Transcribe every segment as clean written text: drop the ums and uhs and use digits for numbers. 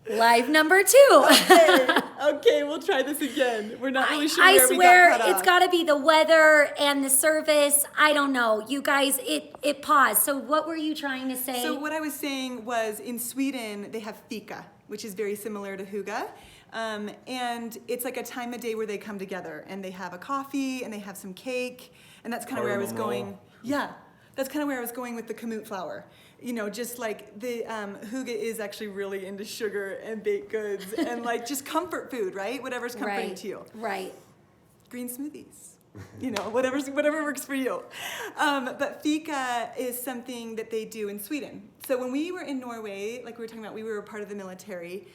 Live number 2. Okay, we'll try this again. We're not really sure I where we swear got cut it's off. got to be the weather and the service. I don't know. You guys, it paused. So what were you trying to say? So what I was saying was in Sweden, they have Fika, which is very similar to Hygge. And it's like a time of day where they come together and they have a coffee and they have some cake. And that's kind of where I was going. Yeah, that's kind of where I was going with the kamut flour. You know, just like the Hygge is actually really into sugar and baked goods and like just comfort food, right? Whatever's comforting to you. Right. Green smoothies, you know, whatever works for you. But Fika is something that they do in Sweden. So when we were in Norway, like we were talking about, we were a part of the military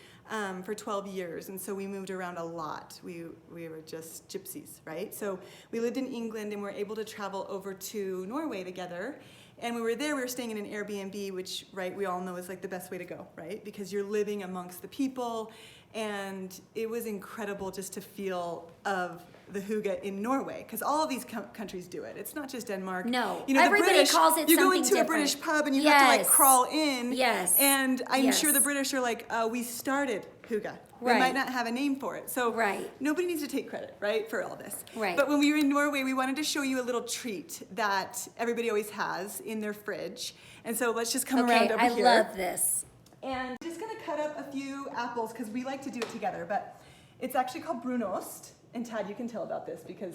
for 12 years, and so we moved around a lot. We were just gypsies, right? So we lived in England and we were able to travel over to Norway together. And we were there, we were staying in an Airbnb, which, right, we all know is like the best way to go, right? Because you're living amongst the people, and it was incredible just to feel of the Hygge in Norway, because all of these countries do it. It's not just Denmark. No, you know, everybody the British, calls it you something go into different. a British pub and you have to like crawl in. Yes. And I'm sure the Yes. British are like, we started Hygge. We Right. might not have a name for it. So Right. nobody needs to take credit, right, for all this. Right. But when we were in Norway, we wanted to show you a little treat that everybody always has in their fridge. And so let's just come around over here. I love this. And just gonna cut up a few apples because we like to do it together, but it's actually called brunost. And Tad, you can tell about this because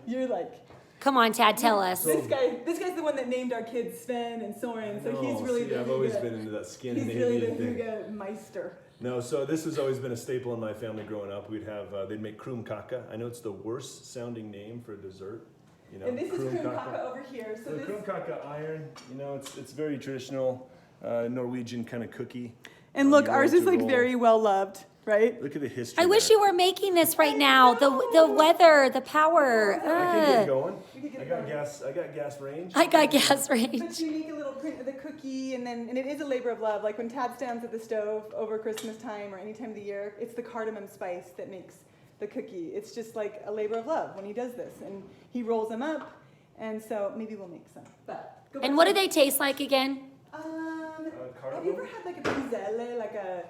you're like, Come on, Tad, tell us. this guy's the one that named our kids Sven and Soren, so he's really the I've always been into that Scandinavian he's really the thing. Hygge Meister. No, so this has always been a staple in my family growing up. We'd have, they'd make krumkaka. I know it's the worst sounding name for a dessert. You know, And this is krumkaka over here. So the this krumkaka iron, you know, it's very traditional Norwegian kind of cookie. and look, You ours roll is to like roll. very well loved, right? Look at the history. I wish there. you were making this right now. The weather, the power. I can get going. We could I get got going. gas. I got gas range. I got gas But range. you make a little print of the cookie, and it is a labor of love. Like when Tad stands at the stove over Christmas time or any time of the year, it's the cardamom spice that makes the cookie. It's just like a labor of love when he does this, and he rolls them up, and so maybe we'll make some. But go back And what to- do they taste like again? Have you ever had like a pizzelle, like a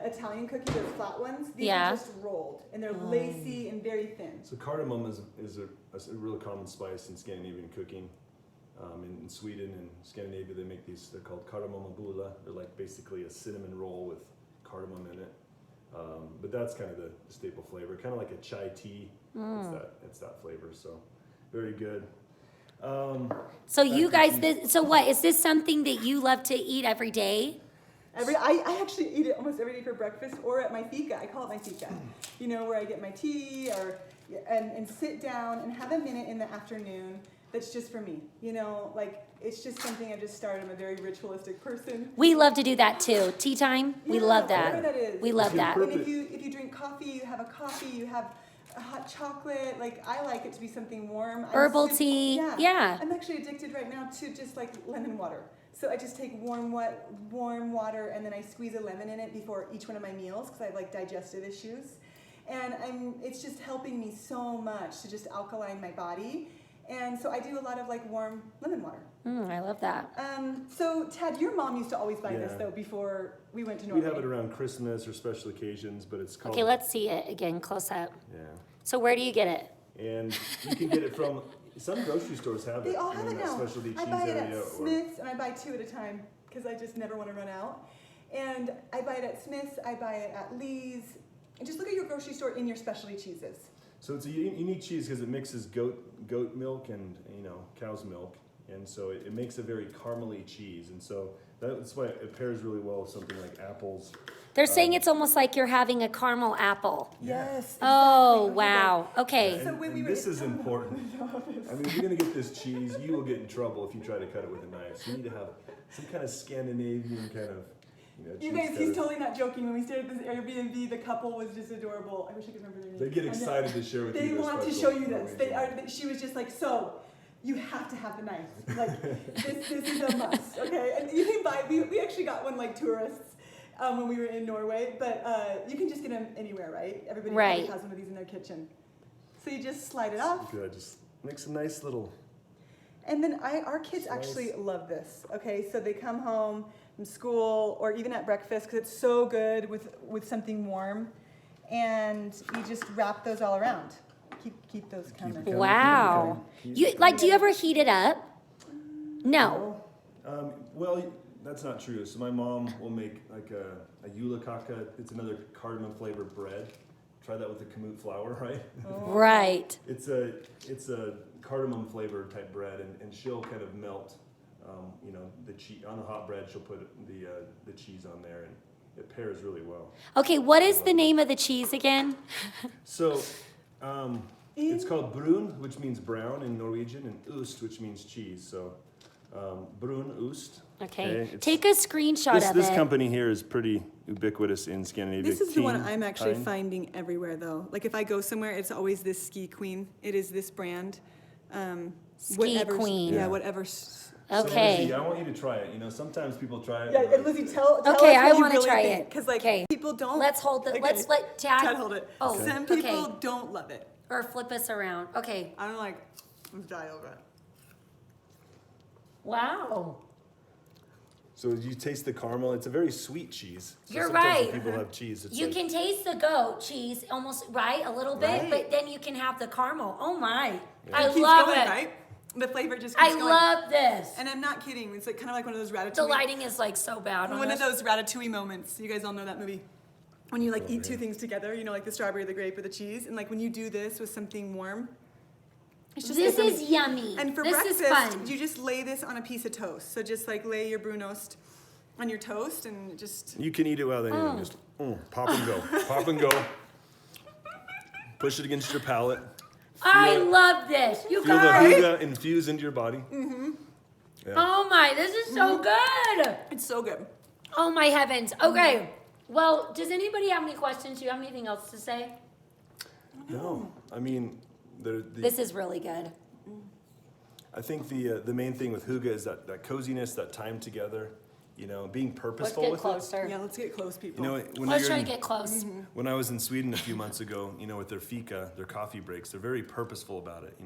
Italian cookie, those flat ones? These Yeah. are just rolled, and they're lacy and very thin. So cardamom is a really common spice in Scandinavian cooking. In Sweden and Scandinavia, they make these. They're called kardemommabula. They're like basically a cinnamon roll with cardamom in it. But that's kind of the staple flavor, kind of like a chai tea. It's that flavor. So very good. So you guys, so what, is this something that you love to eat every day? I actually eat it almost every day for breakfast or at my Fika. I call it my Fika. You know, where I get my tea and sit down and have a minute in the afternoon that's just for me. You know, like it's just something I just started. I'm a very ritualistic person. We love to do that too. Tea time, we Yeah, love whatever that. that is. We love that. And if you drink coffee, you have a coffee, you have a hot chocolate. Like I like it to be something warm. Herbal tea, yeah. I'm actually addicted right now to just like lemon water. So I just take warm water and then I squeeze a lemon in it before each one of my meals because I have like digestive issues. And it's just helping me so much to just alkaline my body. And so I do a lot of like warm lemon water. I love that. So Tad, your mom used to always buy this though before we went to We'd Norway. have it around Christmas or special occasions, but it's called. Okay, let's see it again, close up. Yeah. So where do you get it? And you can get it from some grocery stores have it. They all have in it that now. specialty cheese I buy it at area. Smith's and I buy 2 at a time because I just never want to run out. And I buy it at Smith's, I buy it at Lizi. And just look at your grocery store in your specialty cheeses. So it's a unique cheese because it mixes goat milk and cow's milk, and so it makes a very caramely cheese, and so that's why it pairs really well with something like apples. They're saying it's almost like you're having a caramel apple. Yes. Oh, exactly. wow. Okay. So when we were This is important. I mean, if you're gonna get this cheese, you will get in trouble if you try to cut it with a knife. So you need to have some kind of Scandinavian kind of. You guys, he's totally not joking. When we stayed at this Airbnb, the couple was just adorable. I wish I could remember their name. They get excited to share with you. They their want to special show you this. Norwegian. She was just like, so you have to have the knife. Like this is a must, okay? And you can buy. We actually got one like tourists when we were in Norway, but you can just get them anywhere, right? Everybody probably has one of these in their kitchen. So you just slide it off. Good. Just make some nice little. And then our kids actually love this. Okay, so they come home. from school or even at breakfast because it's so good with something warm. And you just wrap those all around. Keep those coming. Wow. You like? Do you ever heat it up? No. Well, that's not true. So my mom will make like a julekaka. It's another cardamom flavored bread. Try that with the kamut flour, right? Right. It's a cardamom flavored type bread, and she'll kind of melt, the cheese on the hot bread. She'll put the cheese on there, and it pairs really well. Okay, what is the name of the cheese again? So, it's called brun, which means brown in Norwegian, and ost, which means cheese. So, brun ost. Okay. Take a screenshot of it. This company here is pretty ubiquitous in Scandinavia. This is the one I'm actually finding everywhere, though. Like if I go somewhere, it's always this Ski Queen. It is this brand. Ski Queen. Yeah, whatever. Okay. So, I want you to try it. Sometimes people try it. Yeah, and Lizzie, tell okay, us I want to try it. Because people don't. Let's hold the. Okay. Let's let Tad hold it. Oh, some people don't love it. Or flip us around. Okay. I'm like, I'm dying over it. Wow. So you taste the caramel. It's a very sweet cheese. So You're sometimes right. when people have cheese. It's You can taste the goat cheese almost a little bit, Right. but then you can have the caramel. Oh my! I It keeps love going, it. Right? The flavor just keeps I going. love this. And I'm not kidding. It's like kind of like one of those ratatouille. The lighting is like so bad. One of those ratatouille moments. You guys all know that movie. When you eat two things together, like the strawberry, the grape, or the cheese, and like when you do this with something warm. It's just This is yummy. And for this breakfast, is fun. you just lay this on a piece of toast. So just lay your brunost on your toast and just. You can eat it without anything. Just pop and go, pop and go. Push it against your palate. I love this. You Feel the guys. Hygge infuse into your body. Mm-hmm. Yeah. Oh my! This is so good. It's so good. Oh my heavens. Okay. Well, does anybody have any questions? Do you have anything else to say? No, I mean, This is really good. I think the main thing with Hygge is that coziness, that time together. Being Let's purposeful get with closer. Yeah, let's get close, people. when Let's you're try in- to get close. When I was in Sweden a few months ago, with their Fika, their coffee breaks, they're very purposeful about it.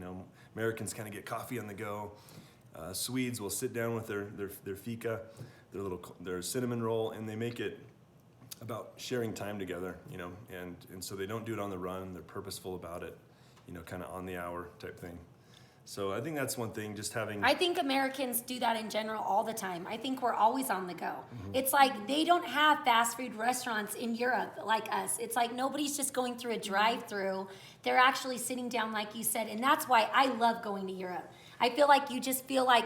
Americans kind of get coffee on the go. Swedes will sit down with their Fika, their cinnamon roll, and they make it about sharing time together. And so they don't do it on the run. They're purposeful about it. Kind of on the hour type thing. So I think that's one thing, just having... I think Americans do that in general all the time. I think we're always on the go. It's like they don't have fast food restaurants in Europe like us. It's like nobody's just going through a drive-through. They're actually sitting down like you said, and that's why I love going to Europe. I feel like you just feel like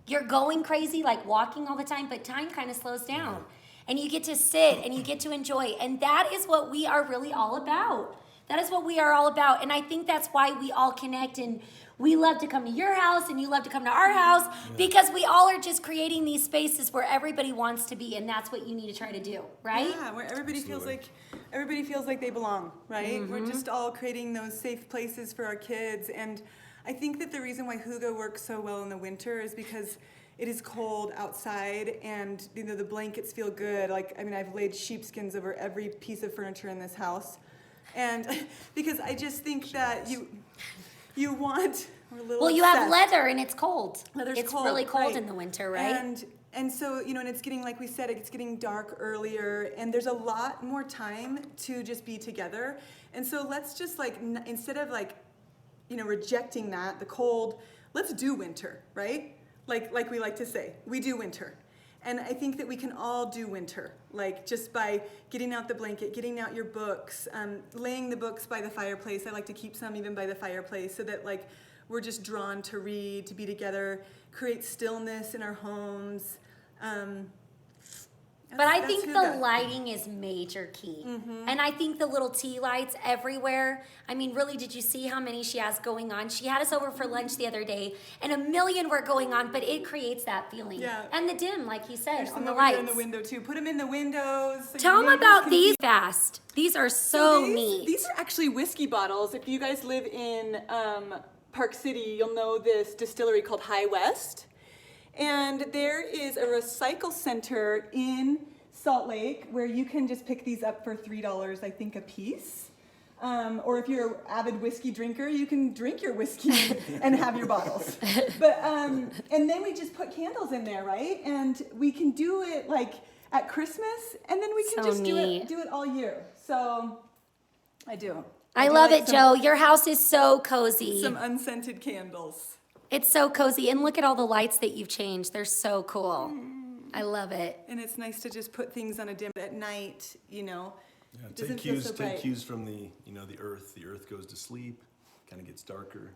you're going crazy, like walking all the time, but time kind of slows down. And you get to sit and you get to enjoy, and that is what we are really all about. That is what we are all about, and I think that's why we all connect, and we love to come to your house, and you love to come to our house, because we all are just creating these spaces where everybody wants to be, and that's what you need to try to do, right? Yeah, where everybody feels like they belong, right? We're just all creating those safe places for our kids, and I think that the reason why Hygge works so well in the winter is because it is cold outside, and the blankets feel good. I've laid sheepskins over every piece of furniture in this house. And because I just think that you want a little. Well, you have leather and it's cold. Leather's it's cold, really cold right. in the winter, right? And so and it's getting, like we said, it's getting dark earlier, and there's a lot more time to just be together. And so let's just instead of rejecting the cold, let's do winter, right? Like we like to say, we do winter. And I think that we can all do winter, just by getting out the blanket, getting out your books, laying the books by the fireplace. I like to keep some even by the fireplace so that we're just drawn to read, to be together, create stillness in our homes. But I think the lighting is major key. And I think the little tea lights everywhere. I mean, really, did you see how many she has going on? She had us over for lunch the other day, and 1 million were going on, but it creates that feeling. Yeah. And the dim, like you said, There's on some the over here lights. in the window too. Put them in the windows. So Tell your them neighbors about can these see. fast. These are so neat. These are actually whiskey bottles. If you guys live in Park City, you'll know this distillery called High West. And there is a recycle center in Salt Lake where you can just pick these up for $3, I think, a piece. Or if you're an avid whiskey drinker, you can drink your whiskey and have your bottles. But and then we just put candles in there, right? And we can do it like at Christmas, and then we can So just neat. do it all year. So I do. I do love like it, Joe. Your house is so cozy. Some unscented candles. It's so cozy. And look at all the lights that you've changed. They're so cool. I love it. And it's nice to just put things on a dim at night, you know. Yeah, It doesn't feel so bright. take cues from the earth. The earth goes to sleep, kind of gets darker.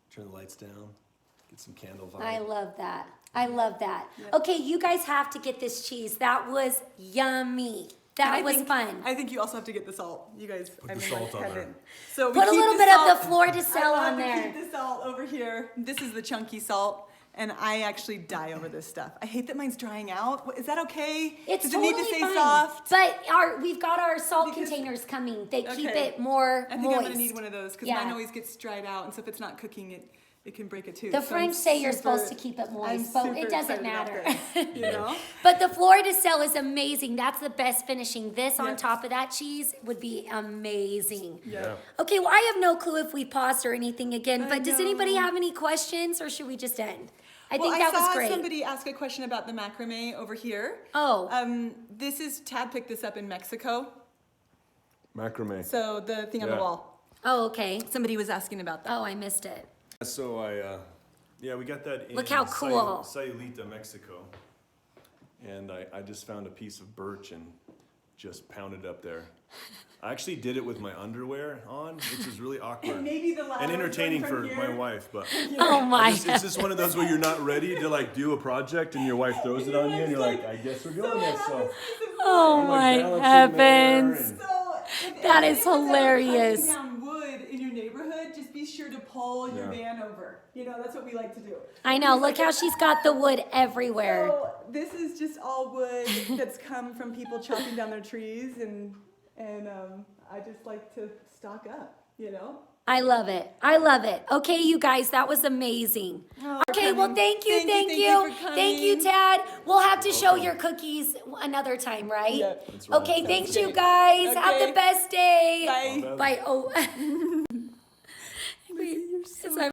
Turn the lights down, get some candle vibe. I love that. I love that. Yeah. Okay, you guys have to get this cheese. That was yummy. That was fun. I think you also have to get the salt. You guys, the salt on there. So we Put a keep little the bit salt. of the flor de sel I on love to there. keep the salt over here. This is the chunky salt, and I actually die over this stuff. I hate that mine's drying out. Is that okay? It's Does totally it need to stay fine. soft? But we've got our salt Because- containers coming. They keep Okay. it more I think moist. I'm gonna need one of those because Yeah. mine always gets dried out, and so if it's not cooking, it can break a tooth. The So French I'm say you're super- supposed to keep it I'm moist, but super it doesn't excited about matter. this, you know? But the flor de sel is amazing. That's the best finishing. This on Yes. top of that cheese would be amazing. Yeah. Okay, well, I have no clue if we paused or anything again, I but does anybody know. have any questions or should we just end? I Well, think that I was saw great. somebody ask a question about the macrame over here. Oh, This is Tad picked this up in Mexico. Macrame. So the thing on the Yeah. wall. oh, okay. Somebody was asking about that. Oh, I missed it. So we got that in Look how cool. Sayulita, Mexico. And I just found a piece of birch and just pounded up there. I actually did it with my underwear on, which is really awkward And maybe the ladder and entertaining was for going from my here. wife, but Oh my. it's just one of those where you're not ready to like do a project and your wife throws it on you and you're like, I guess we're doing this. So Oh I'm, my like, balancing there heavens. and- So That if is anyone's ever hilarious. cutting down wood in your neighborhood, just be sure to pull your Yeah. van over. You know, that's what we like to do. I know. Look how she's got the wood everywhere. So this is just all wood that's come from people chopping down their trees, and I just like to stock up. You know. I love it. I love it. Okay, you guys, that was amazing. Oh, Okay, well, coming. thank you. for Thank you, coming. Tad. We'll have to show your cookies another time, right? Yeah. That's right. Okay, Sounds thanks, good. you guys. Have Okay. the best day. Bye. Bye. Oh.